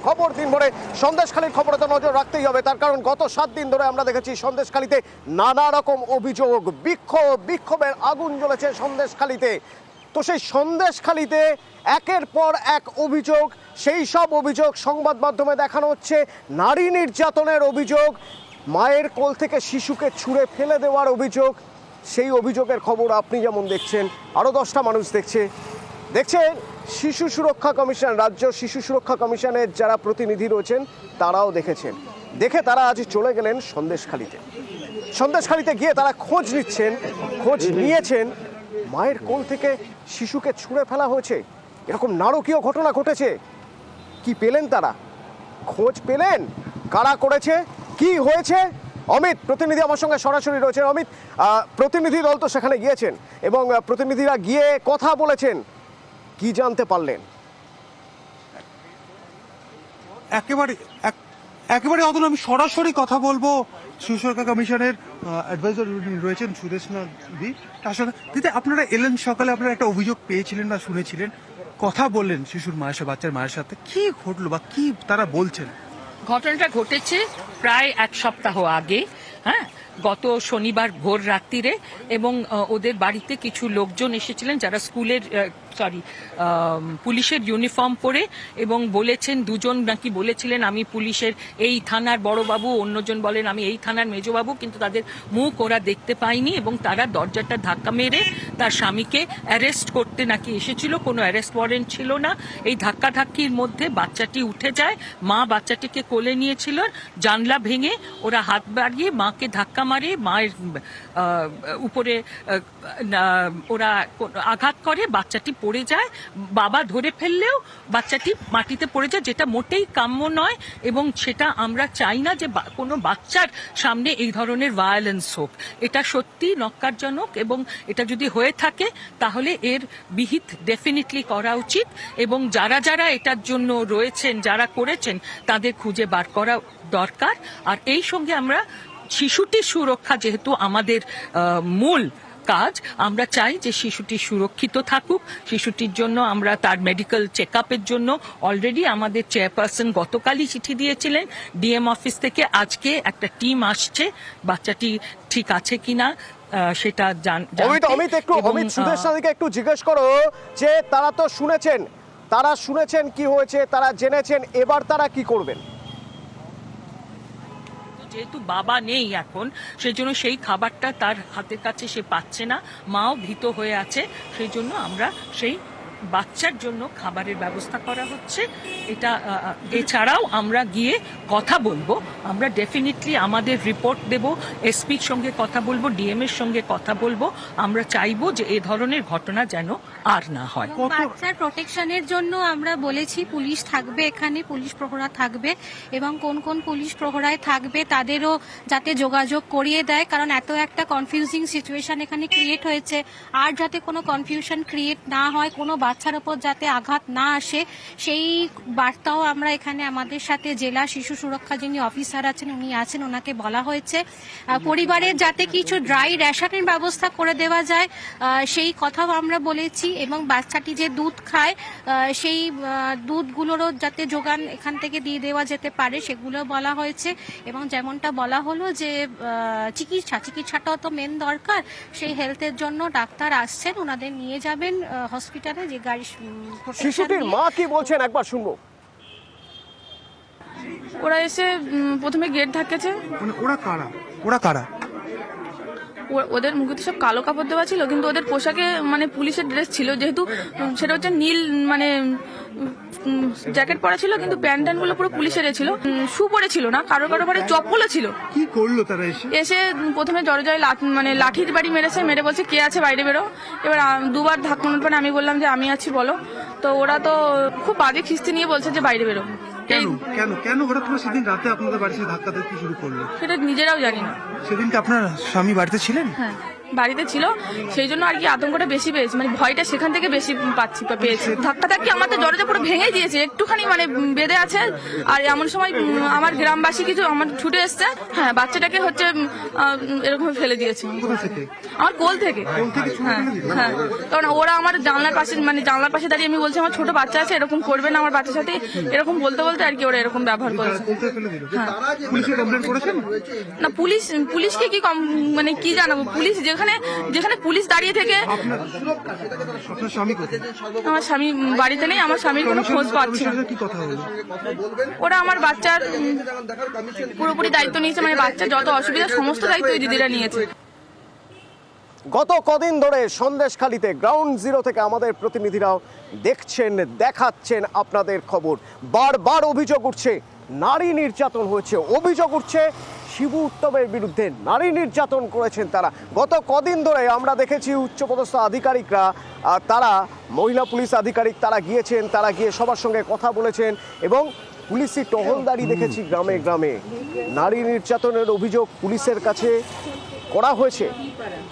খবর দিনভরে সন্দেশখালীর খবরে তো নজর রাখতেই হবে, তার কারণ গত 7 দিন ধরে আমরা দেখেছি সন্দেশখালীতে নানা রকম অভিযোগ, বিক্ষোভের আগুন জ্বলেছে সন্দেশখালীতে। তো সেই সন্দেশখালীতে একের পর এক অভিযোগ, সেই সব অভিযোগ সংবাদ মাধ্যমে দেখানো হচ্ছে। নারী নির্যাতনের অভিযোগ, মায়ের কোল থেকে শিশুকে ছুঁড়ে ফেলে দেওয়ার অভিযোগ। সেই অভিযোগের খবর আপনি যেমন দেখছেন, আরও 10টা মানুষ দেখছেন। শিশু সুরক্ষা কমিশন, রাজ্য শিশু সুরক্ষা কমিশনের যারা প্রতিনিধি রয়েছেন তারাও দেখে তারা আজ চলে গেলেন সন্দেশখালীতে গিয়ে তারা খোঁজ নিয়েছেন মায়ের কোল থেকে শিশুকে ছুঁড়ে ফেলা হয়েছে, এরকম নারকীয় ঘটনা ঘটেছে। কি পেলেন তারা? খোঁজ পেলেন কারা করেছে, কি হয়েছে? অমিত প্রতিনিধি আমার সঙ্গে সরাসরি রয়েছেন। অমিত, প্রতিনিধি দল তো সেখানে গিয়েছেন এবং প্রতিনিধিরা গিয়ে কথা বলেছেন, কি জানতে পারলেন? একেবারে অতন আমি সরাসরি কথা বলবো শিশু সুরক্ষা কমিশনের অ্যাডভাইজার রয়েছেন সুদেশনা দি, তার সঙ্গে দিদি আপনারা এলেন সকালে, আপনারা একটা অভিযোগ পেয়েছিলেন বা শুনেছিলেন, কথা বললেন শিশুর মায়ের সাথে, বাচ্চার মায়ের সাথে, কি ঘটলো বা কি তারা বলছেন? ঘটনাটা ঘটেছে প্রায় 1 সপ্তাহ আগে, হ্যাঁ, গত শনিবার ভোর রাত্রিরে, এবং ওদের বাড়িতে কিছু লোকজন এসেছিলেন যারা পুলিশের ইউনিফর্ম পরে, এবং বলেছেন, দুজন নাকি বলেছিলেন আমি পুলিশের এই থানার বড়বাবু, অন্যজন বলেন আমি এই থানার মেজবাবু, কিন্তু তাদের মুখ ওরা দেখতে পায়নি, এবং তারা দরজাটা ধাক্কা মেরে তার স্বামীকে অ্যারেস্ট করতে নাকি এসেছিল। কোনো অ্যারেস্ট ওয়ারেন্ট ছিল না। এই ধাক্কাধাক্কির মধ্যে বাচ্চাটি উঠে যায়, মা বাচ্চাটিকে কোলে নিয়েছিল, জানলা ভেঙে ওরা হাত বাড়িয়ে মাকে ধাক্কা মারে, মায়ের উপরে ওরা আঘাত করে, বাচ্চাটি পড়ে যায়। বাবা ধরে ফেললেও বাচ্চাটি মাটিতে পড়ে যায়, যেটা মোটেই কাম্য নয়, এবং সেটা আমরা চাই না যে কোনো বাচ্চার সামনে এই ধরনের ভায়োলেন্স হোক। এটা সত্যি নক্কারজনক, এবং এটা যদি হয়ে থাকে তাহলে এর বিহিত ডেফিনেটলি করা উচিত, এবং যারা যারা এটার জন্য রয়েছেন, যারা করেছেন, তাদের খুঁজে বার করা দরকার। আর এই সঙ্গে আমরা শিশুটির সুরক্ষা যেহেতু আমাদের মূল কাজ, আমরা চাই যে শিশুটি সুরক্ষিত থাকুক। শিশুটির জন্য আমরা তার মেডিকেল চেক আপের জন্য অলরেডি আমাদের চেয়ারপারসন গতকালই চিঠি দিয়েছিলেন ডিএম অফিস থেকে। আজকে একটা টিম আসছে বাচ্চাটি ঠিক আছে কিনা সেটা অমিত সুদেশনাদিকে একটু জিজ্ঞেস করো যে তারা তো শুনেছেন কি হয়েছে, তারা জেনেছেন, এবার তারা কি করবেন? যেহেতু বাবা নেই এখন, সেই জন্য সেই খাবারটা তার হাতের কাছে সে পাচ্ছে না, মাও ভীত হয়ে আছে, সেই জন্য আমরা সেই বাচ্চার জন্য খাবারের ব্যবস্থা করা হচ্ছে। এটা এছাড়াও আমরা গিয়ে কথা বলবো, আমরা ডেফিনেটলি আমাদের রিপোর্ট দেব, এসপির সঙ্গে কথা বলবো, ডিএম এর সঙ্গে কথা বলবো। আমরা চাইবো যে এই ধরনের ঘটনা যেন আর না হয়। বাচ্চার প্রোটেকশনের জন্য আমরা বলেছি পুলিশ থাকবে এখানে, পুলিশ প্রহরা থাকবে, এবং কোন কোন পুলিশ প্রহরায় থাকবে তাদেরও যাতে যোগাযোগ করিয়ে দেয়, কারণ এত একটা কনফিউজিং সিচুয়েশন এখানে ক্রিয়েট হয়েছে। আর যাতে কোনো কনফিউশন ক্রিয়েট না হয়, কোনো বাচ্চার ওপর যাতে আঘাত না আসে, সেই বার্তাও আমরা এখানে আমাদের সাথে জেলা শিশু সুরক্ষা যিনি অফিসার আছেন উনি আছেন, ওনাকে বলা হয়েছে। পরিবারের যাতে কিছু ড্রাই রেশনের ব্যবস্থা করে দেওয়া যায় সেই কথাও আমরা বলেছি, এবং বাচ্চাটি যে দুধ খায় সেই দুধগুলোরও যাতে যোগান এখান থেকে দিয়ে দেওয়া যেতে পারে সেগুলো বলা হয়েছে। এবং যেমনটা বলা হলো যে চিকিৎসাটাও তো মেন দরকার, সেই হেলথের জন্য ডাক্তার আসছেন, ওনাদের নিয়ে যাবেন হসপিটালে। যে গাড়ি শিশুটির মা কি বলছেন একবার শুনবো। ওরা এসে প্রথমে গেট ধাক্কেছে। ওরা কারা? ওদের মুখে তো সব কালো কাপড় দেওয়া ছিল, কিন্তু ওদের পোশাকে মানে পুলিশের ড্রেস ছিল, যেহেতু সেটা হচ্ছে নীল, মানে জ্যাকেট পরা ছিল, কিন্তু প্যান্ট গুলো পুরো পুলিশের ছিল, শু পরে ছিল না, কারো পরে চপ্পলও ছিল। কি করলো তারা? এসে প্রথমে দরজায় মানে লাঠির বাড়ি মেরে বলছে কে আছে বাইরে বেরো। এবার দুবার ধাক্কানোর পরে আমি বললাম যে আমি আছি বলো, তো ওরা তো খুব বাজে খিস্তি নিয়ে বলছে যে বাইরে বেরো। কেন হঠাৎ করে সেদিন রাতে আপনাদের বাড়িতে ধাক্কা দিতে শুরু করলো? সেটা নিজেরাও জানি না। সেদিনকে আপনার স্বামী বাড়িতে ছিলেন? হ্যাঁ। বাড়িতে ছিল, সেই জন্য আর কি আতঙ্কটা বেশি পেয়েছি, মানে ভয়টা সেখান থেকে বেশি পেয়েছি। ধাক্কি আমার তো দরজা পুরো ভেঙেই দিয়েছে, একটুখানি মানে বেঁধে আছে। আর এমন সময় আমার গ্রামবাসী কিছু আমার ছুটে এসছে, হ্যাঁ বাচ্চাটাকে হচ্ছে এরকম ফেলে দিয়েছে আমার কোল থেকে। হ্যাঁ হ্যাঁ, কারণ ওরা আমার জানলার পাশে দাঁড়িয়ে আমি বলছি আমার ছোট বাচ্চা আছে, এরকম করবে না আমার বাচ্চার সাথে, এরকম বলতে বলতে আর কি ওরা এরকম ব্যবহার করেছে। না পুলিশকে কি মানে কি জানাবো, পুলিশ যেখানে পুলিশ দাঁড়িয়ে থেকে। আমার স্বামী বাড়িতে নেই, আমার স্বামীর কোনো খোঁজ পাচ্ছি না। ওরা আমার বাচ্চার পুরোপুরি দায়িত্ব নিয়েছে, মানে বাচ্চার যত অসুবিধা সমস্ত দায়িত্ব ওই দিদিরা নিয়েছে। গত কদিন ধরে সন্দেশখালীতে গ্রাউন্ড জিরো থেকে আমাদের প্রতিনিধিরাও দেখছেন, দেখাচ্ছেন আপনাদের খবর। বারবার অভিযোগ উঠছে নারী নির্যাতন হয়েছে, অভিযোগ উঠছে শিবু উত্তমের বিরুদ্ধে নারী নির্যাতন করেছেন তারা। গত কদিন ধরে আমরা দেখেছি উচ্চপদস্থ আধিকারিকরা, তারা মহিলা পুলিশ আধিকারিক তারা গিয়েছেন, তারা গিয়ে সবার সঙ্গে কথা বলেছেন এবং পুলিশি টহলদারি দেখেছি গ্রামে গ্রামে। নারী নির্যাতনের অভিযোগ পুলিশের কাছে করা হয়েছে,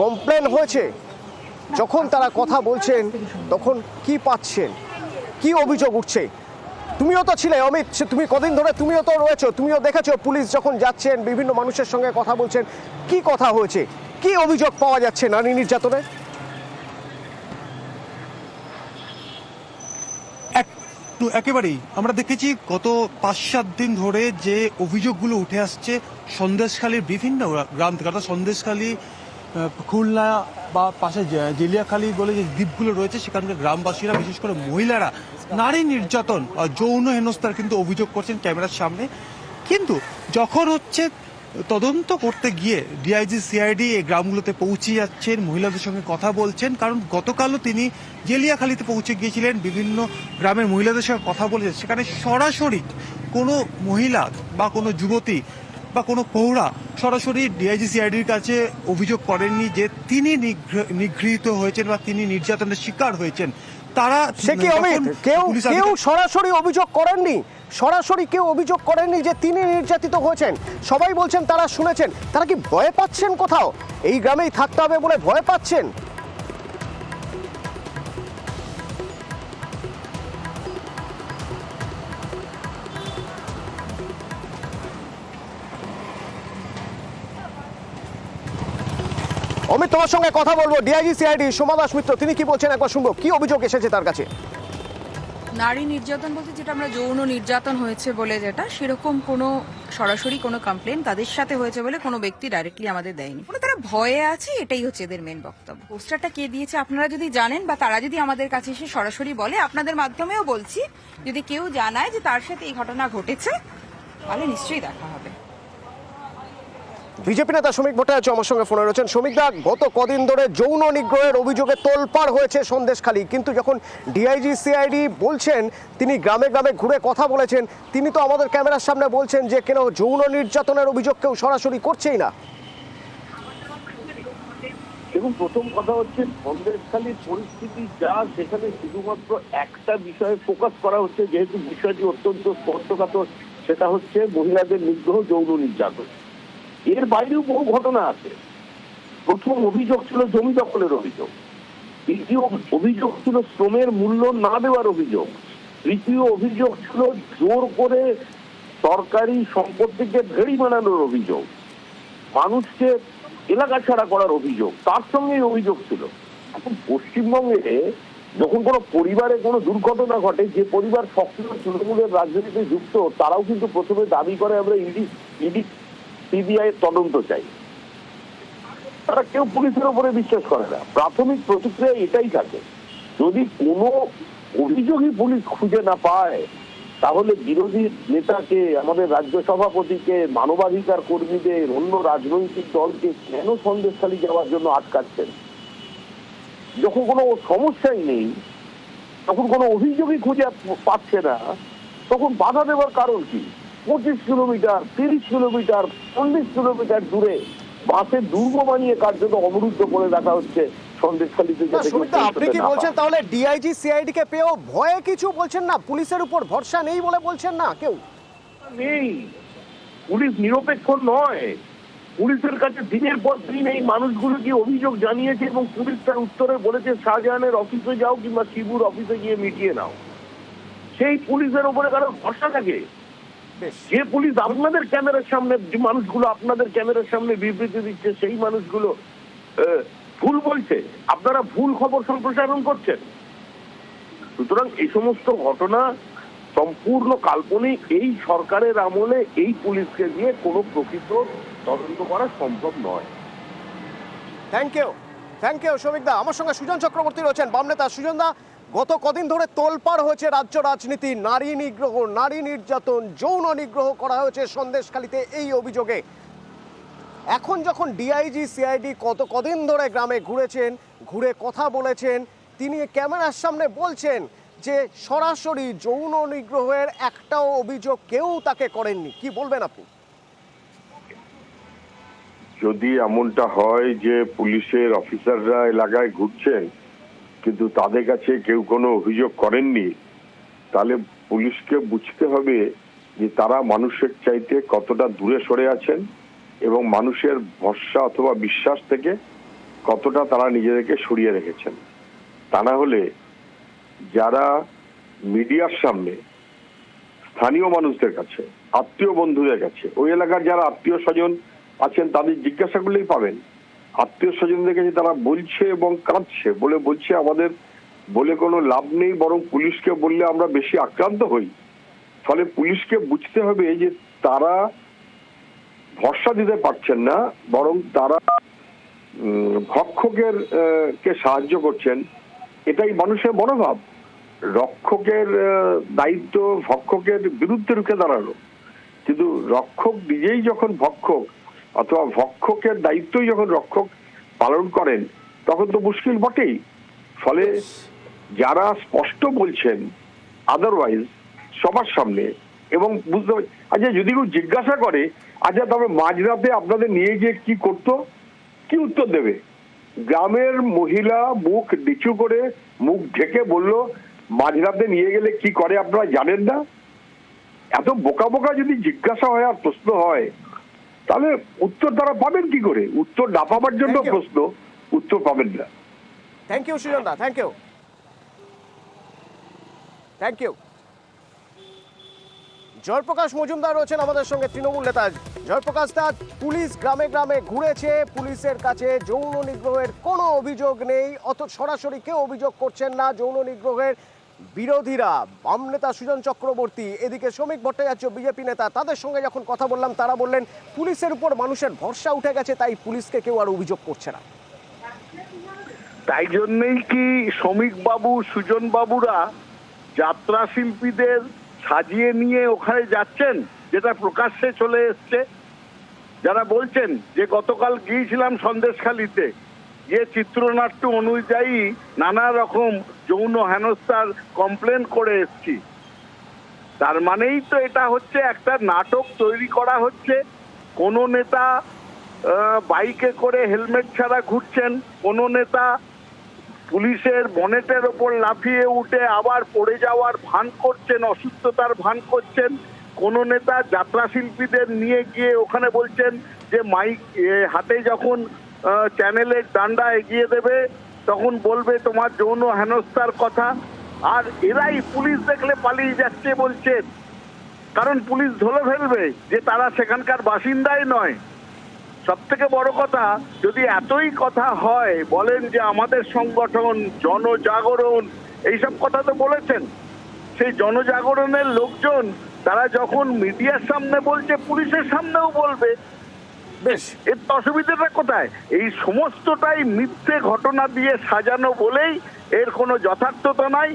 কমপ্লেন হয়েছে। যখন তারা কথা বলছেন তখন কি পাচ্ছেন, কি অভিযোগ উঠছে? তুমিও তো ছিলে অমিত, তুমি কদিন ধরে তুমিও তো রয়েছো, তুমিও দেখেছো পুলিশ যখন যাচ্ছেন বিভিন্ন মানুষের সঙ্গে কথা বলছেন, কি কথা হয়েছে, কি অভিযোগ পাওয়া যাচ্ছে নারী নির্যাতনে? একেবারেই আমরা দেখেছি গত 5-7 দিন ধরে যে অভিযোগগুলো উঠে আসছে সন্দেশখালীর বিভিন্ন গ্রাম থেকে, অর্থাৎ সন্দেশখালী, খুলনা বা পাশে জেলিয়াখালী বলে যে দ্বীপগুলো রয়েছে সেখানকার গ্রামবাসীরা, বিশেষ করে মহিলারা নারী নির্যাতন, যৌন হেনস্থার কিন্তু অভিযোগ করছেন ক্যামেরার সামনে। কিন্তু যখন হচ্ছে তদন্ত করতে গিয়ে ডিআইজি সিআইডি এই গ্রামগুলোতে পৌঁছে যাচ্ছেন, মহিলাদের সঙ্গে কথা বলছেন, কারণ গতকালও তিনি জেলিয়াখালীতে পৌঁছে গিয়েছিলেন, বিভিন্ন গ্রামের মহিলাদের সঙ্গে কথা বলেছেন। সেখানে সরাসরি কোনো মহিলা বা কোনো যুবতী বা কোনো পৌরা সরাসরি ডিআইজি সিআইডির কাছে অভিযোগ করেননি যে তিনি নিগৃহীত হয়েছেন বা তিনি নির্যাতনের শিকার হয়েছেন। তারা সে কি অমিত, কেউ সরাসরি অভিযোগ করেননি, সরাসরি কেউ অভিযোগ করেননি যে তিনি নির্যাতিত হয়েছেন। সবাই বলছেন তারা শুনেছেন। তারা কি ভয় পাচ্ছেন কোথাও, এই গ্রামেই থাকতে হবে বলে ভয় পাচ্ছেন? অমিত, তোমার সঙ্গে কথা বলবো। ডিআইজি সিআইডি সোমা দাস মিত্র তিনি কি বলছেন একবার শুনবো, কি অভিযোগ এসেছে তার কাছে? নারী নির্যাতন বলতে যেটা আমরা যৌন নির্যাতন হয়েছে বলে যেটা, সেরকম কোনো সরাসরি কোনো কমপ্লেন তাদের সাথে হয়েছে বলে কোনো ব্যক্তি ডাইরেক্টলি আমাদের দেয়নি। তারা ভয়ে আছে, এটাই হচ্ছে এদের মেন বক্তব্য। পোস্টারটা কে দিয়েছে আপনারা যদি জানেন বা তারা যদি আমাদের কাছে এসে সরাসরি বলে, আপনাদের মাধ্যমেও বলছি, যদি কেউ জানায় যে তার সাথে এই ঘটনা ঘটেছে তাহলে নিশ্চয়ই দেখা হবে। বিজেপি নেতা শ্রমিক ভট্টাচার্য আমার সঙ্গে ফোনে রয়েছেন। শ্রমিক দা, গত কদিন ধরে যৌন নিগ্রহের অভিযোগে তোলপাড় হয়েছে সন্দেশখালী, কিন্তু যখন ডিআইজি সিআইডি বলছেন তিনি গ্রামে গ্রামে ঘুরে কথা বলেছেন, তিনি তো আমাদের ক্যামেরার সামনে বলছেন যে কেন যৌন নির্যাতনের অভিযোগ কেউ সরাসরি করছেই না। দেখুন, প্রথম কথা হচ্ছে সন্দেশখালীর পরিস্থিতি যা, সেখানে শুধুমাত্র একটা বিষয়ে ফোকাস করা হচ্ছে, যেহেতু বিষয়টি অত্যন্ত স্পর্শকাতর, সেটা হচ্ছে মহিলাদের নিগ্রহ, যৌন নির্যাতন। এর বাইরেও বহু ঘটনা আছে। প্রথম অভিযোগ ছিল জমি দখলের অভিযোগ, দ্বিতীয় অভিযোগ ছিল শ্রমের মূল্য না দেওয়ার অভিযোগ, তৃতীয় অভিযোগ ছিল জোর করে সরকারি সম্পত্তিকে ভেড়ি বানানোর অভিযোগ, মানুষকে এলাকা ছাড়া করার অভিযোগ, তার সঙ্গে অভিযোগ ছিল। এখন পশ্চিমবঙ্গে যখন কোনো পরিবারে কোনো দুর্ঘটনা ঘটে, যে পরিবার সক্রিয় তৃণমূলের রাজনীতিতে যুক্ত, তারাও কিন্তু প্রথমে দাবি করে আমরা ইডি সিবিআই তদন্ত চাই। তারা কেউ পুলিশের উপরে বিশ্বাস করে না। প্রাথমিক প্রতিক্রিয়া এটাই থাকে। যদি কোনো অভিযোগই পুলিশ খুঁজে না পায়, তাহলে বিরোধী নেতাকে, আমাদের রাজ্য সভাপতিকে, মানবাধিকার কর্মীদের, অন্য রাজনৈতিক দলকে কেন সন্দেশখালী যাওয়ার জন্য আটকাচ্ছেন? যখন কোনো সমস্যাই নেই, তখন কোনো অভিযোগই খুঁজে পাচ্ছে না, তখন বাধা দেওয়ার কারণ কি? 25 কিলোমিটার, 30 কিলোমিটার, 40 কিলোমিটার দূরে বাসের দুর্গ বানিয়ে কার্যত অবরুদ্ধ করে রাখা হচ্ছে সন্দেশখালীতে। আপনি কি বলছেন তাহলে ডিআইজি সিআইডি কে পেয়েও ভয়ে কিছু বলছেন না, পুলিশের উপর ভরসা নেই বলে বলছেন না? কেউ নেই, পুলিশ নিরপেক্ষ নয়। পুলিশের কাছে দিনের পর দিন এই মানুষগুলো কি অভিযোগ জানিয়েছে এবং পুলিশ তার উত্তরে বলেছে শাহজাহানের অফিসে যাও কিংবা শিবুর অফিসে গিয়ে মিটিয়ে নাও। সেই পুলিশের উপরে কারো ভরসা থাকে? বেশ, যে পুলিশ আপনাদের ক্যামেরার সামনে, যে মানুষগুলো আপনাদের ক্যামেরার সামনে বিবৃতি দিচ্ছে, সেই মানুষগুলো ভুল বলছে, আপনারা ভুল খবর সম্প্রসারণ করছেন। সুতরাং এই সমস্ত ঘটনা সম্পূর্ণ কাল্পনিক। এই সরকারের আমলে এই পুলিশকে দিয়ে কোনো প্রকৃত তদন্ত করা সম্ভব নয়। থ্যাংক ইউ শ্রমিকদা। আমার সঙ্গে সুজন চক্রবর্তী রয়েছেন, বাম নেতা। সুজনদা, গত কদিন ধরে তোলপাড় হয়েছে রাজ্য রাজনীতি, নারী নিগ্রহ, নারী নির্যাতন, যৌন নিগ্রহ করা হয়েছে সন্দেশখালীতে এই অভিযোগে। এখন যখন ডিআইজি সিআইডি কদিন ধরে গ্রামে ঘুরেছেন, ঘুরে কথা বলেছেন, তিনি ক্যামেরার সামনে বলছেন যে সরাসরি যৌন নিগ্রহের একটাও অভিযোগ কেউ তাকে করেননি, কি বলবেন আপনি? যদি এমনটা হয় যে পুলিশের অফিসাররা এলাকায় ঘুরছেন কিন্তু তাদের কাছে কেউ কোনো অভিযোগ করেননি, তাহলে পুলিশকে বুঝতে হবে যে তারা মানুষের চাইতে কতটা দূরে সরে আছেন এবং মানুষের ভরসা অথবা বিশ্বাস থেকে কতটা তারা নিজেদেরকে সরিয়ে রেখেছেন। তা না হলে যারা মিডিয়ার সামনে স্থানীয় মানুষদের কাছে, আত্মীয় বন্ধুদের কাছে, ওই এলাকার যারা আত্মীয় স্বজন আছেন তাদের জিজ্ঞাসা করলেই পাবেন, আত্মীয় স্বজনদের কাছে তারা বলছে এবং কাঁদছে, বলছে আমাদের বলে কোনো লাভ নেই, বরং পুলিশকে বললে আমরা বেশি আক্রান্ত হই। ফলে পুলিশকে বুঝতে হবে যে তারা ভরসা দিতে পারছেন না, বরং তারা ভক্ষকের কে সাহায্য করছেন। এটাই মানুষের মনোভাব। রক্ষকের দায়িত্ব ভক্ষকের বিরুদ্ধে রুখে দাঁড়ানো, কিন্তু রক্ষক নিজেই যখন ভক্ষক অথবা ভক্ষকের দায়িত্বই যখন রক্ষক পালন করেন তখন তো মুশকিল বটেই। ফলে যারা স্পষ্ট বলছেন আদারওয়াইজ সবার সামনে এবং বুঝতে পারছি, আচ্ছা যদি কেউ জিজ্ঞাসা করে আচ্ছা তবে মাঝরাতে আপনাদের নিয়ে গিয়ে কি করতো, কি উত্তর দেবে? গ্রামের মহিলা মুখ নিচু করে মুখ ঢেকে বলল মাঝরাতে নিয়ে গেলে কি করে আপনারা জানেন না? এত বোকা বোকা যদি জিজ্ঞাসা হয় আর প্রশ্ন হয় তাহলে উত্তর তারা পাবেন কি করে? উত্তর না পাবার জন্য প্রশ্ন, উত্তর পাবেন না। থ্যাংক ইউ সুজনদা, থ্যাংক ইউ। জয়প্রকাশ মজুমদার রয়েছেন আমাদের সঙ্গে, তৃণমূল নেতা। জয়প্রকাশ দা, পুলিশ গ্রামে গ্রামে ঘুরেছে, পুলিশের কাছে যৌন নিগ্রহের কোনো অভিযোগ নেই, অত সরাসরি কেউ অভিযোগ করছেন না যৌন নিগ্রহের। বিরোধীরা, বাম নেতা সুজন চক্রবর্তী, এদিকে শ্রমিক ভট্টাচার্য বিজেপি নেতা, তাদের সঙ্গে যখন কথা বললাম তারা বললেন পুলিশের উপর মানুষের ভরসা উঠে গেছে, তাই পুলিশকে কেউ আর অভিযোগ করছে না। তাই জন্যই কি শ্রমিক বাবু, সুজন বাবুরা যাত্রা শিল্পীদের সাজিয়ে নিয়ে ওখানে যাচ্ছেন, যেটা প্রকাশ্যে চলে এসছে। যারা বলছেন যে গতকাল গিয়েছিলাম সন্দেশখালীতে, যে চিত্রনাট্য অনুযায়ী নানা রকম যৌন হেনস্থার কমপ্লেন করে এসছি, তার মানেই তো এটা হচ্ছে একটা নাটক তৈরি করা হচ্ছে। কোন নেতা বাইকে করে হেলমেট ছাড়া ঘুরছেন, কোন নেতা পুলিশের বনেটের ওপর লাফিয়ে উঠে আবার পড়ে যাওয়ার ভান করছেন, অসুস্থতার ভান করছেন। কোন নেতা যাত্রা শিল্পীদের নিয়ে গিয়ে ওখানে বলছেন যে মাইক হাতে যখন চ্যানেলের ডান্ডা এগিয়ে দেবে তখন বলবে তোমার যৌন হেনস্থার কথা। আর এরাই পুলিশ দেখলে পালিয়ে যাচ্ছে বলছেন, কারণ পুলিশ ধরে ফেলবে যে তারা সেখানকার বাসিন্দাই নয়। সব থেকে বড় কথা, যদি এতই কথা হয়, বলেন যে আমাদের সংগঠন জনজাগরণ, এইসব কথা তো বলেছেন। সেই জনজাগরণের লোকজন তারা যখন মিডিয়ার সামনে বলছে, পুলিশের সামনেও বলবে। বেশ, এর অসুবিধাটা কোথায়? এই সমস্তটাই মিথ্যে ঘটনা দিয়ে সাজানো বলেই এর কোনো যথার্থতা নাই।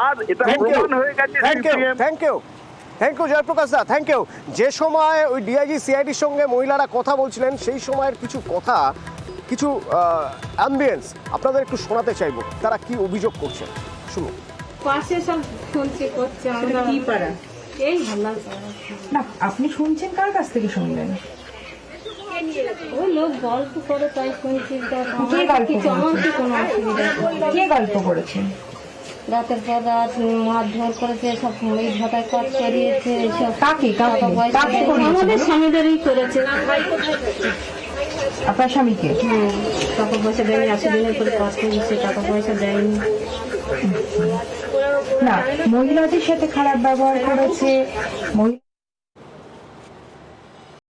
আর এটা প্রমাণ হয়ে গেছে। Thank you Jayprakash da, thank you. যে সময় ওই ডিআইজি সিআইডির সঙ্গে মহিলারা কথা বলছিলেন সেই সময়ের কিছু কথা, কিছু অ্যাম্বিয়েন্স আপনাদের একটু শোনাতে চাইবো, তারা কি অভিযোগ করছেন শুনুন। পাশে সব শুনছে করছে, আমরা কি পারা এই ভালো না। আপনি শুনছেন কার কাছ থেকে শুনলেন? ওই লোক গল্প করে তাই শুনছি। কে গল্প আমার কি কোনো অসুবিধা? কে গল্প করেছেন? রাতের পর রাত মারধর করেছে, সব ইট ভাটায় কাজ করিয়েছে, সব কাকে আমাদের স্বামীদেরই করেছে। আপনার স্বামীকে? টাকা পয়সা দেয়নি, 80 দিনের করে কাজ করেছে, টাকা পয়সা দেয়নি। না, মহিলাদের সাথে খারাপ ব্যবহার করেছে, মহিলা